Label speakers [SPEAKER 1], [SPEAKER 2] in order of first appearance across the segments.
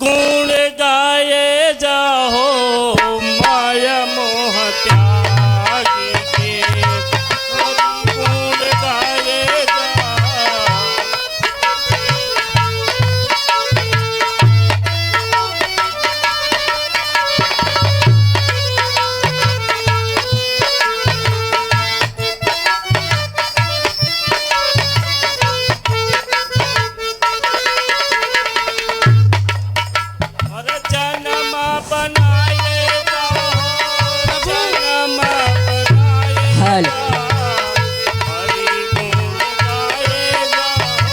[SPEAKER 1] गुण गाए जाहो माया मोह त्यागी के, हरि गुण गाए जाहो। अरे जन्म बनाए जाओ, जन्म बनाए
[SPEAKER 2] हेलो।
[SPEAKER 1] जाओ, हरि गुण गाए जाओ,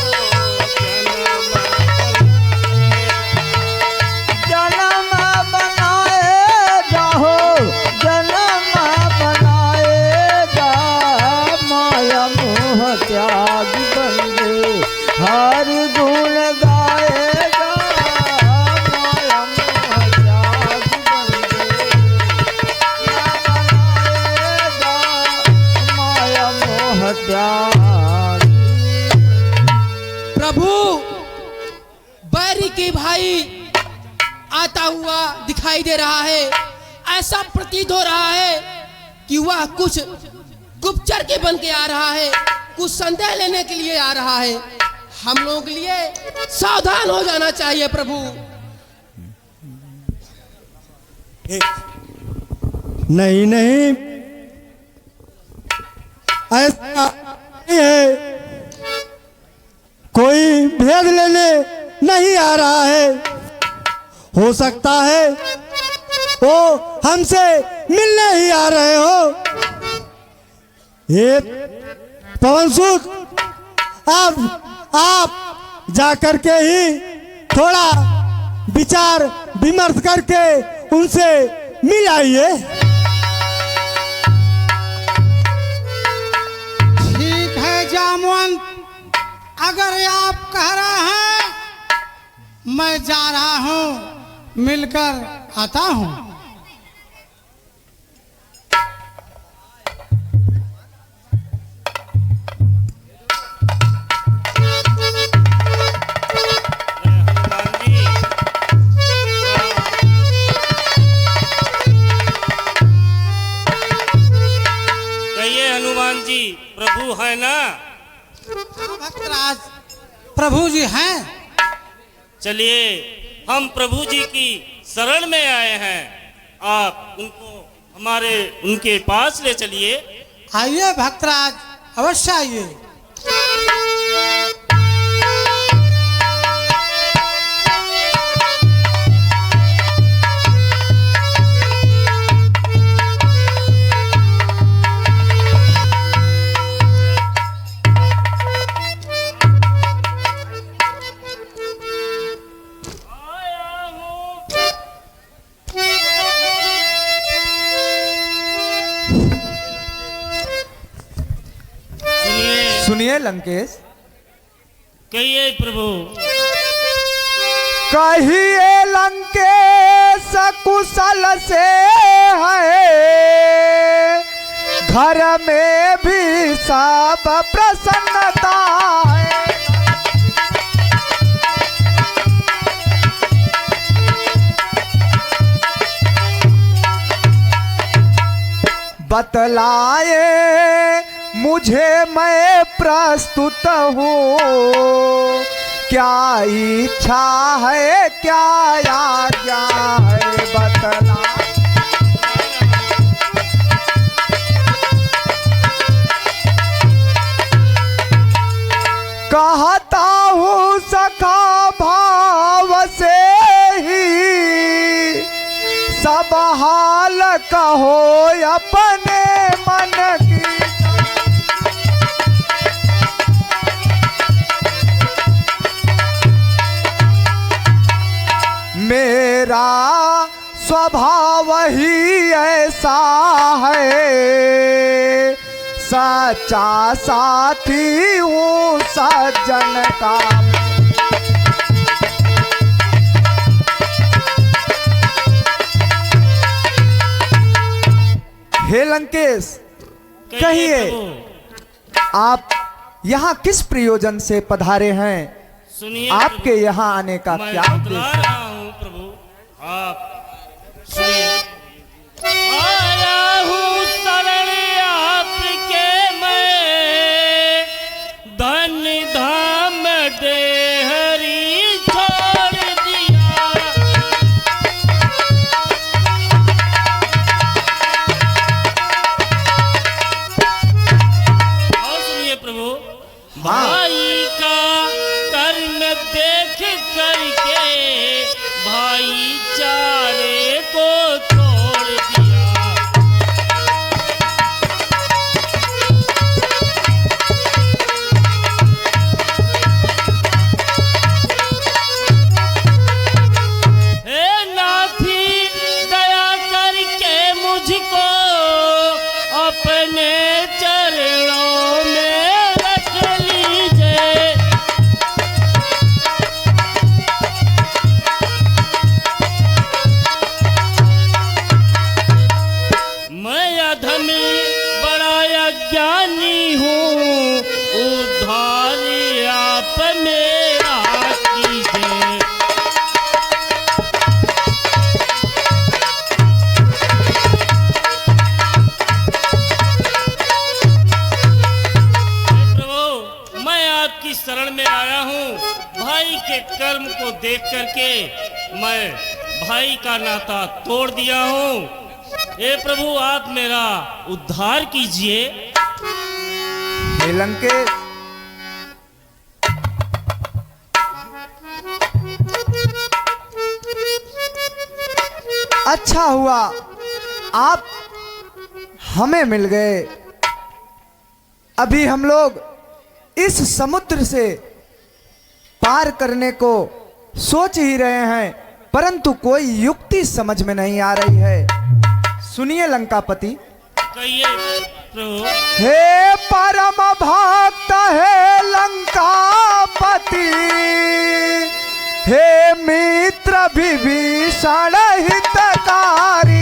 [SPEAKER 3] जन्म बनाए जाहो, जन्म बनाए जा, माया मोह त्यागी बंदे, हर गुण गाए जा, माया मोह त्यागी बंदे, बनाए जा, माया मोह त्यागी।
[SPEAKER 4] प्रभु बैरी के भाई आता हुआ दिखाई दे रहा है। ऐसा प्रतीत हो रहा है कि वह कुछ गुप्तचर के बन के आ रहा है, कुछ संदेह लेने के लिए आ रहा है। हम लोगों के लिए सावधान हो जाना चाहिए प्रभु।
[SPEAKER 5] नहीं नहीं, ऐसा नहीं है, कोई भेद लेने नहीं आ रहा है। हो सकता है वो हमसे मिलने ही आ रहे हो। ये पवनसुत, आप जाकर के ही थोड़ा विचार विमर्श करके उनसे मिल आइए।
[SPEAKER 6] ठीक है जामवंत, अगर आप कह रहे हैं मैं जा रहा हूं, मिलकर आता हूं।
[SPEAKER 1] हनुमान जी, कहिए हनुमान जी, प्रभु है ना?
[SPEAKER 6] हाँ भक्तराज, प्रभु जी हैं।
[SPEAKER 1] चलिए, हम प्रभु जी की शरण में आए हैं, आप उनको हमारे उनके पास ले चलिए।
[SPEAKER 6] आइए भक्तराज, अवश्य आइए।
[SPEAKER 3] सुनिए लंकेश,
[SPEAKER 1] कहिए प्रभु।
[SPEAKER 3] कहिए लंकेश कुशल से है, घर में भी सब प्रसन्नता है। बतलाए मुझे, मैं प्रस्तुत हूँ, क्या इच्छा है क्या आज्ञा है, बतला। कहता हूँ सखा भाव से ही, सब हाल कहो अपने मन की। मेरा स्वभाव ही ऐसा है, सच्चा साथी हूँ सज्जन का। हे लंकेश, कहिए आप यहाँ किस प्रयोजन से पधारे हैं?
[SPEAKER 1] सुनिए
[SPEAKER 3] आपके यहाँ आने का
[SPEAKER 1] मैं
[SPEAKER 3] क्या
[SPEAKER 1] बतला
[SPEAKER 3] उद्देश्य?
[SPEAKER 1] रहा हूँ प्रभु। आप सुनिए। आया हूँ शरण आपके मैं, धन धाम डेहरी छोड़ दिया। और सुनिए प्रभु, भाई का कर्म देख करके भाईचारे को तोड़ दिया। हे नाथी दया करके मुझको अपने चरणों में रख लीजिए। मैं अधमी बड़ा अज्ञानी हूँ, उद्धार आप मेरा कीजिए। प्रभु, मैं आपकी शरण में आया हूँ। भाई के कर्म को देख करके मैं भाई का नाता तोड़ दिया हूँ। हे प्रभु, आप मेरा उद्धार कीजिए।
[SPEAKER 3] हे लंकेश, अच्छा हुआ आप हमें मिल गए। अभी हम लोग इस समुद्र से पार करने को सोच ही रहे हैं, परंतु कोई युक्ति समझ में नहीं आ रही है। सुनिए लंकापति।
[SPEAKER 1] कहिए प्रभु।
[SPEAKER 3] हे परम भक्त हे लंकापति, हे मित्र विभीषण हितकारी।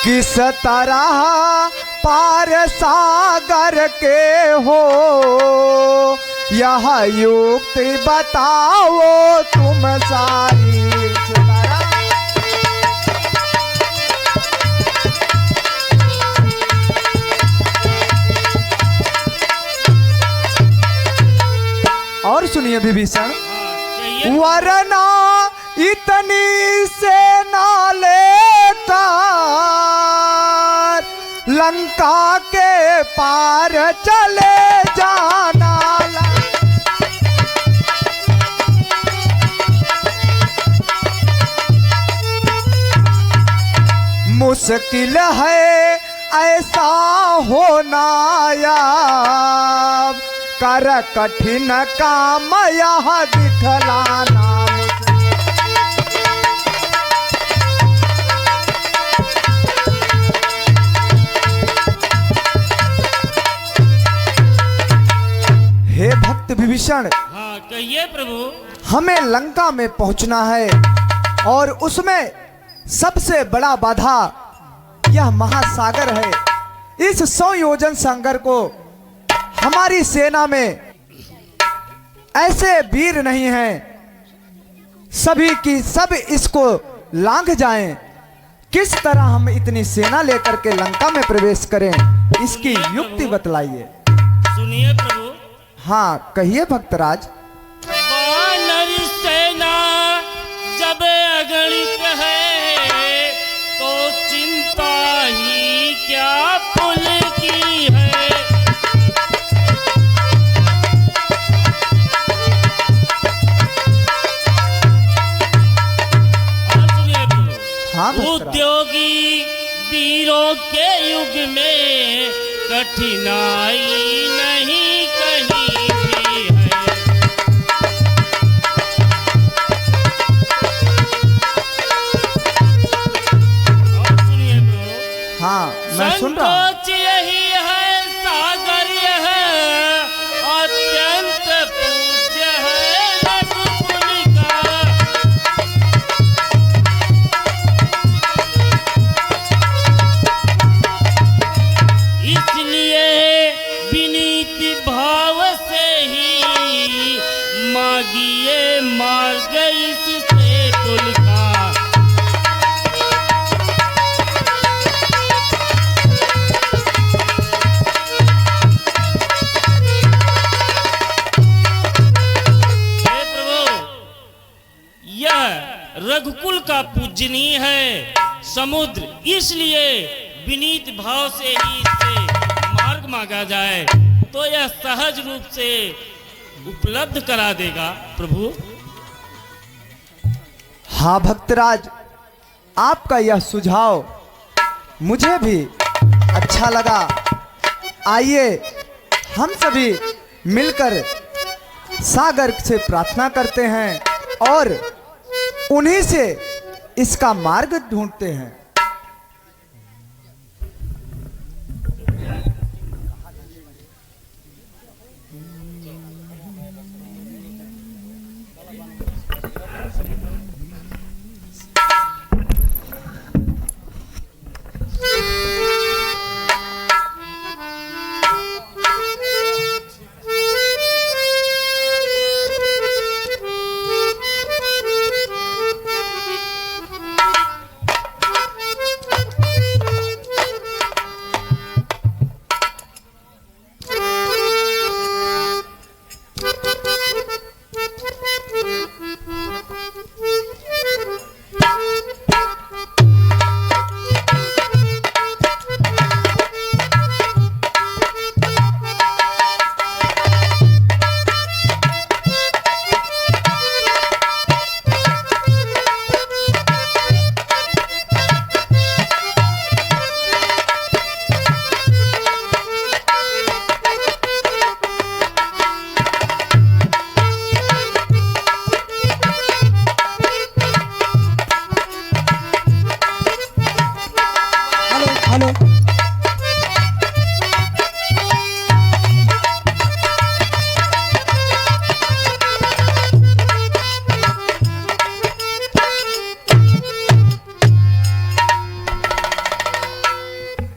[SPEAKER 3] किस तरह पार सागर के हो, यह युक्ति बताओ तुम सारी। और सुनिए विभीषण, वरना इतनी सेना लेकर लंका के पार चले जाना। मुश्किल है ऐसा होना याब, कर कठिन काम यह दिखलाना। हे भक्त विभीषण,
[SPEAKER 1] हाँ कहिए प्रभु।
[SPEAKER 3] हमें लंका में पहुंचना है और उसमें सबसे बड़ा बाधा यह महासागर है। इस 100 योजन सागर को हमारी सेना में ऐसे वीर नहीं हैं, सभी की सब इसको लांघ जाएं। किस तरह हम इतनी सेना लेकर के लंका में प्रवेश करें, इसकी युक्ति बतलाइए।
[SPEAKER 1] सुनिए प्रभु।
[SPEAKER 3] हाँ कहिए भक्तराज।
[SPEAKER 1] वानर सेना जब अगणित है, तो चिंता ही क्या पुल की है। और सुनिए प्रभु।
[SPEAKER 3] हाँ भक्तराज।
[SPEAKER 1] उद्योगी वीरों के युग में कठिनाई नहीं कहीं भी है। और सुनिए ब्रो।
[SPEAKER 3] हाँ मैं सुन रहा हूँ।
[SPEAKER 1] संकोच यही है, सागर है, अत्यंत पूज्य है रघुकुल का। इसलिए पूजनीय है समुद्र, इसलिए विनीत भाव से ही इससे मार्ग मांगा जाए तो यह सहज रूप से उपलब्ध करा देगा प्रभु।
[SPEAKER 3] हाँ भक्तराज, आपका यह सुझाव मुझे भी अच्छा लगा। आइए हम सभी मिलकर सागर से प्रार्थना करते हैं और उन्हीं से इसका मार्ग ढूंढते हैं।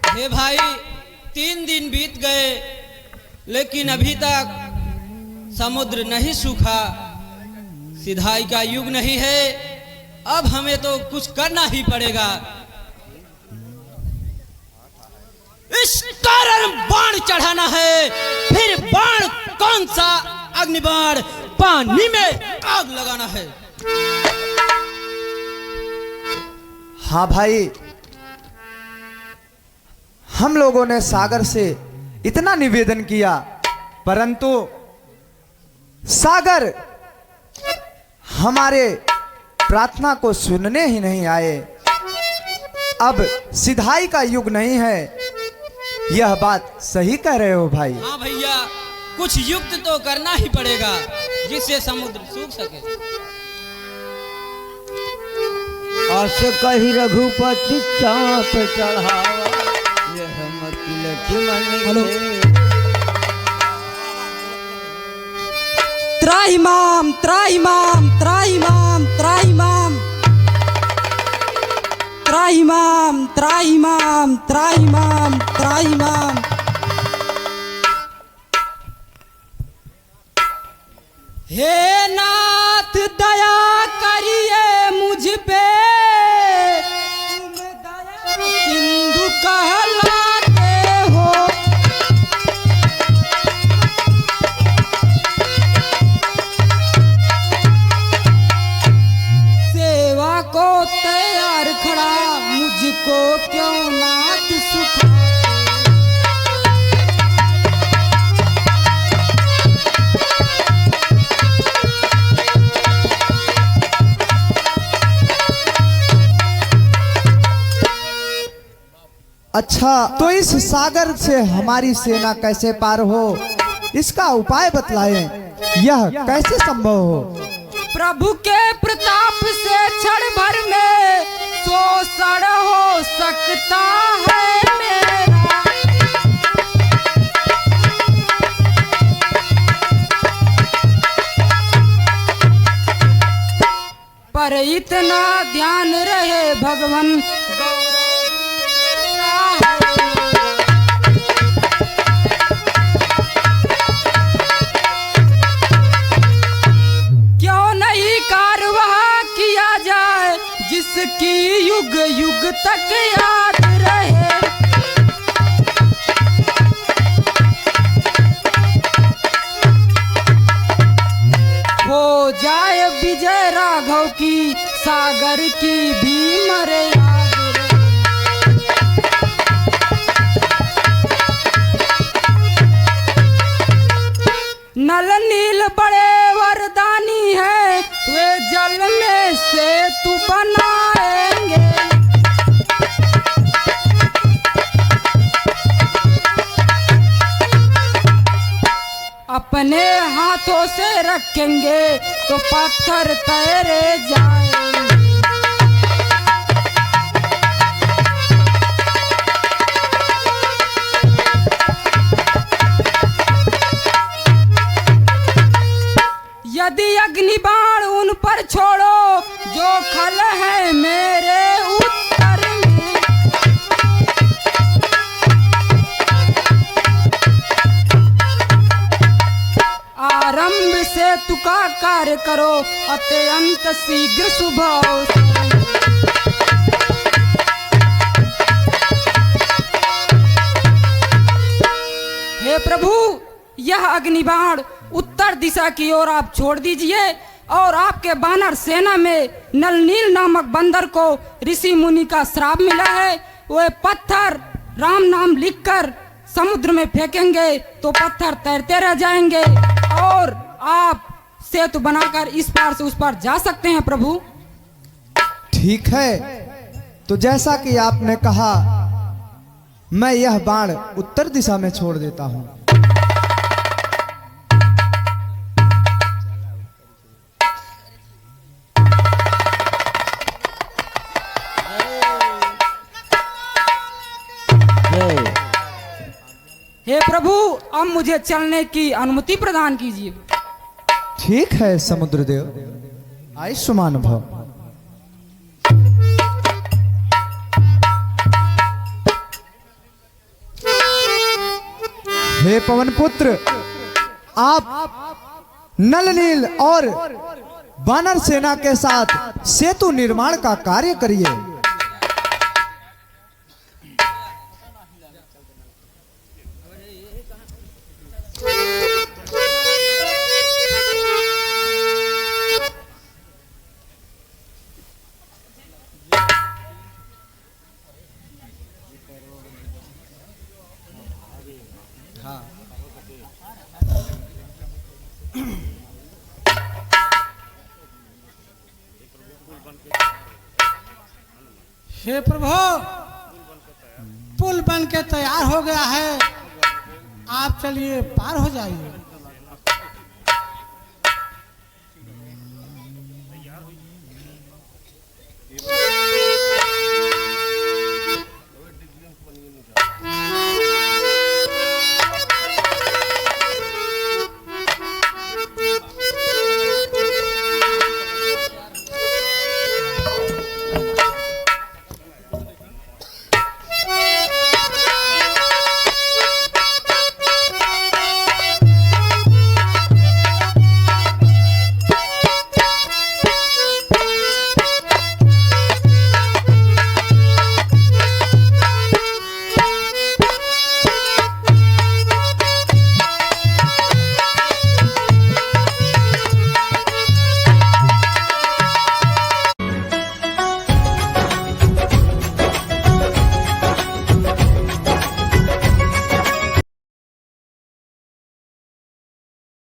[SPEAKER 4] हे भाई, 3 दिन बीत गए लेकिन अभी तक समुद्र नहीं सूखा, सिधाई का युग नहीं है। अब हमें तो कुछ करना ही पड़ेगा। इस कारण बाण चढ़ाना है, फिर बाण कौन सा? अग्निबाण, पानी में आग लगाना है।
[SPEAKER 3] हाँ भाई, हम लोगों ने सागर से इतना निवेदन किया, परंतु सागर हमारे प्रार्थना को सुनने ही नहीं आए। अब सिधाई का युग नहीं है, यह बात सही कह रहे हो भाई।
[SPEAKER 4] हाँ भैया, कुछ युक्त तो करना ही पड़ेगा जिससे समुद्र सूख सके।
[SPEAKER 2] अस कही रघुपति चाप चढ़ावा, यह मति लक्ष्मण के।
[SPEAKER 7] त्राहिमाम त्राहिमाम त्राहिमाम त्राहिमाम त्राहिमाम त्राहिमाम त्राहिमाम त्राहिमाम। हे नाथ दया करिए मुझ पे, तुम दया सिंधु कहलाते हो। सेवा को तैयार खड़ा मुझको क्यों नाथ सुखा।
[SPEAKER 3] अच्छा, तो इस सागर से हमारी सेना कैसे पार हो, इसका उपाय बतलाएं। यह कैसे संभव हो?
[SPEAKER 7] प्रभु के प्रताप से क्षण भर में शोषण हो सकता है मेरा। पर इतना ध्यान रहे भगवान जिसकी युग युग तक याद रहे। हो जाए विजय राघव की सागर की भी मर्यादा रहे। नल नील बड़े वरदानी है, वे जल में सेतु बनाएंगे। अपने हाथों से रखेंगे तो पत्थर तैरे जाएंगे। यदि अग्नि बाण उन पर छोड़ो, जो खल है मेरे उत्तर में। आरंभ से तुका कार्य करो, अत्यंत शीघ्र सुबह। हे प्रभु, यह अग्निबाण उत्तर दिशा की ओर आप छोड़ दीजिए और आपके बानर सेना में नलनील नामक बंदर को ऋषि मुनि का श्राप मिला है। वे पत्थर राम नाम लिखकर समुद्र में फेंकेंगे तो पत्थर तैरते रह जाएंगे और आप सेतु बनाकर इस पार से उस पार जा सकते हैं प्रभु।
[SPEAKER 3] ठीक है, तो जैसा कि आपने कहा, मैं यह बाण उत्तर दिशा में छोड़ देता हूं।
[SPEAKER 7] हे प्रभु, अब मुझे चलने की अनुमति प्रदान कीजिए।
[SPEAKER 3] ठीक है समुद्रदेव, आयुष्मान भव। हे पवन पुत्र, आप नल नील और वानर सेना के साथ सेतु निर्माण का कार्य करिए।
[SPEAKER 6] हे प्रभु, पुल बन के तैयार हो गया है, आप चलिए पार हो जाइए।